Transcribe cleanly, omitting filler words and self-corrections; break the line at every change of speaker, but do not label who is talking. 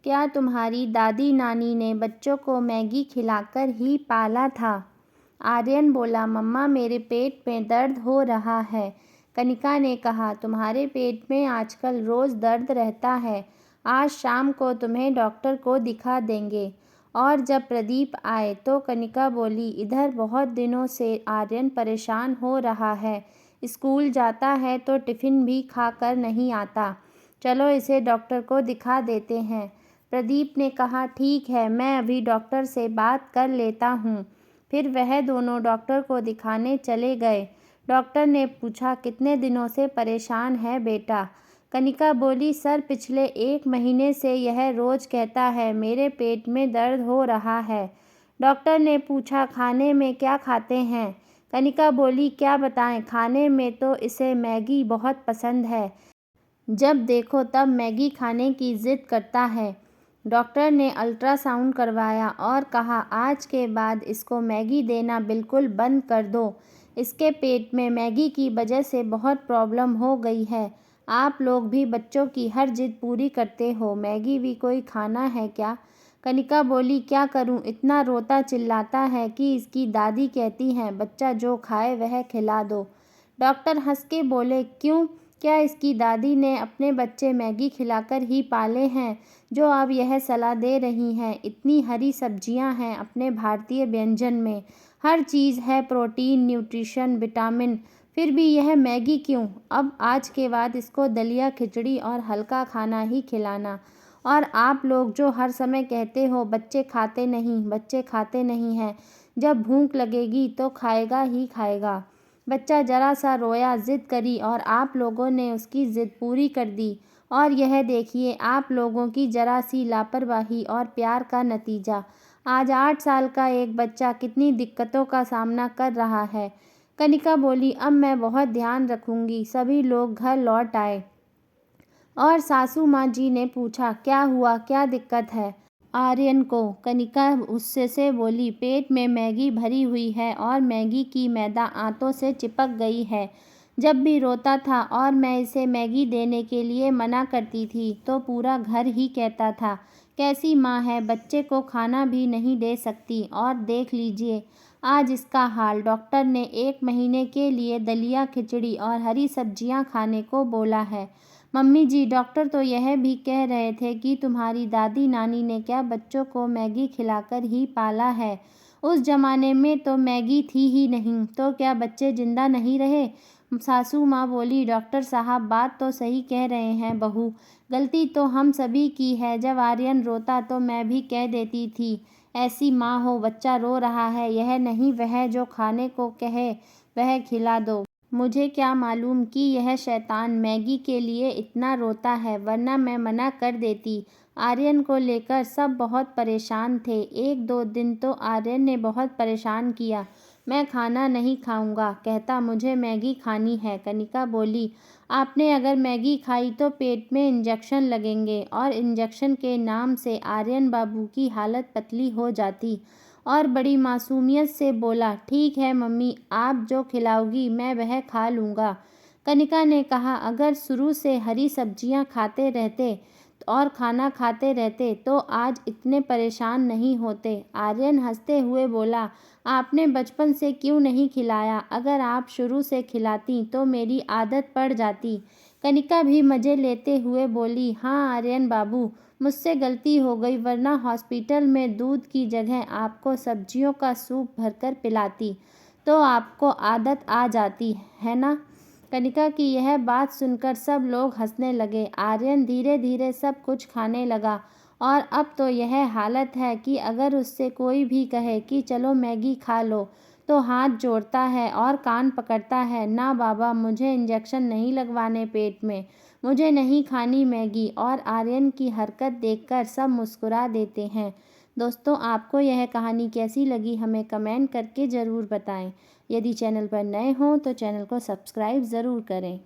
क्या तुम्हारी दादी नानी ने बच्चों को मैगी खिलाकर ही पाला था? आर्यन बोला, मम्मा मेरे पेट में दर्द हो रहा है। कनिका ने कहा, तुम्हारे पेट में आजकल रोज़ दर्द रहता है। आज शाम को तुम्हें डॉक्टर को दिखा देंगे। और जब प्रदीप आए तो कनिका बोली, इधर बहुत दिनों से आर्यन परेशान हो रहा है। स्कूल जाता है तो टिफ़िन भी खा कर नहीं आता। चलो इसे डॉक्टर को दिखा देते हैं। प्रदीप ने कहा, ठीक है, मैं अभी डॉक्टर से बात कर लेता हूँ। फिर वह दोनों डॉक्टर को दिखाने चले गए। डॉक्टर ने पूछा, कितने दिनों से परेशान है बेटा? कनिका बोली, सर पिछले 1 महीने से यह रोज़ कहता है मेरे पेट में दर्द हो रहा है। डॉक्टर ने पूछा, खाने में क्या खाते हैं? कनिका बोली, क्या बताएं, खाने में तो इसे मैगी बहुत पसंद है। जब देखो तब मैगी खाने की ज़िद करता है। डॉक्टर ने अल्ट्रासाउंड करवाया और कहा, आज के बाद इसको मैगी देना बिल्कुल बंद कर दो। इसके पेट में मैगी की वजह से बहुत प्रॉब्लम हो गई है। आप लोग भी बच्चों की हर जिद पूरी करते हो। मैगी भी कोई खाना है क्या? कनिका बोली, क्या करूं, इतना रोता चिल्लाता है कि इसकी दादी कहती हैं बच्चा जो खाए वह खिला दो। डॉक्टर हंस के बोले, क्यों, क्या इसकी दादी ने अपने बच्चे मैगी खिलाकर ही पाले हैं जो अब यह सलाह दे रही हैं? इतनी हरी सब्जियां हैं अपने भारतीय व्यंजन में, हर चीज़ है, प्रोटीन, न्यूट्रिशन, विटामिन, फिर भी यह मैगी क्यों? अब आज के बाद इसको दलिया, खिचड़ी और हल्का खाना ही खिलाना। और आप लोग जो हर समय कहते हो बच्चे खाते नहीं, बच्चे खाते नहीं हैं, जब भूख लगेगी तो खाएगा ही खाएगा। बच्चा जरा सा रोया, ज़िद करी और आप लोगों ने उसकी ज़िद पूरी कर दी। और यह देखिए आप लोगों की जरा सी लापरवाही और प्यार का नतीजा। आज 8 साल का एक बच्चा कितनी दिक्कतों का सामना कर रहा है। कनिका बोली, अब मैं बहुत ध्यान रखूंगी। सभी लोग घर लौट आए और सासू माँ जी ने पूछा, क्या हुआ, क्या दिक्कत है आर्यन को? कनिका गुस्से से बोली, पेट में मैगी भरी हुई है और मैगी की मैदा आंतों से चिपक गई है। जब भी रोता था और मैं इसे मैगी देने के लिए मना करती थी तो पूरा घर ही कहता था, कैसी माँ है, बच्चे को खाना भी नहीं दे सकती। और देख लीजिए आज इसका हाल। डॉक्टर ने 1 महीने के लिए दलिया, खिचड़ी और हरी सब्जियाँ खाने को बोला है। मम्मी जी, डॉक्टर तो यह भी कह रहे थे कि तुम्हारी दादी नानी ने क्या बच्चों को मैगी खिलाकर ही पाला है? उस जमाने में तो मैगी थी ही नहीं, तो क्या बच्चे जिंदा नहीं रहे? सासू माँ बोली, डॉक्टर साहब बात तो सही कह रहे हैं बहू, गलती तो हम सभी की है। जब आर्यन रोता तो मैं भी कह देती थी, ऐसी माँ हो, बच्चा रो रहा है, यह नहीं वह जो खाने को कहे वह खिला दो। मुझे क्या मालूम कि यह शैतान मैगी के लिए इतना रोता है, वरना मैं मना कर देती। आर्यन को लेकर सब बहुत परेशान थे। 1-2 दिन तो आर्यन ने बहुत परेशान किया, मैं खाना नहीं खाऊंगा, कहता मुझे मैगी खानी है। कनिका बोली, आपने अगर मैगी खाई तो पेट में इंजेक्शन लगेंगे और इंजेक्शन के नाम से आर्यन बाबू की हालत पतली हो जाती। और बड़ी मासूमियत से बोला, ठीक है मम्मी, आप जो खिलाओगी मैं वह खा लूँगा। कनिका ने कहा, अगर शुरू से हरी सब्जियां खाते रहते और खाना खाते रहते तो आज इतने परेशान नहीं होते। आर्यन हंसते हुए बोला, आपने बचपन से क्यों नहीं खिलाया? अगर आप शुरू से खिलाती तो मेरी आदत पड़ जाती। कनिका भी मज़े लेते हुए बोली, हाँ आर्यन बाबू, मुझसे गलती हो गई, वरना हॉस्पिटल में दूध की जगह आपको सब्जियों का सूप भरकर पिलाती तो आपको आदत आ जाती है ना? कनिका की यह बात सुनकर सब लोग हंसने लगे। आर्यन धीरे धीरे सब कुछ खाने लगा और अब तो यह हालत है कि अगर उससे कोई भी कहे कि चलो मैगी खा लो तो हाथ जोड़ता है और कान पकड़ता है, ना बाबा, मुझे इंजेक्शन नहीं लगवाने पेट में, मुझे नहीं खानी मैगी। और आर्यन की हरकत देखकर सब मुस्कुरा देते हैं। दोस्तों, आपको यह कहानी कैसी लगी हमें कमेंट करके ज़रूर बताएं। यदि चैनल पर नए हों तो चैनल को सब्सक्राइब ज़रूर करें।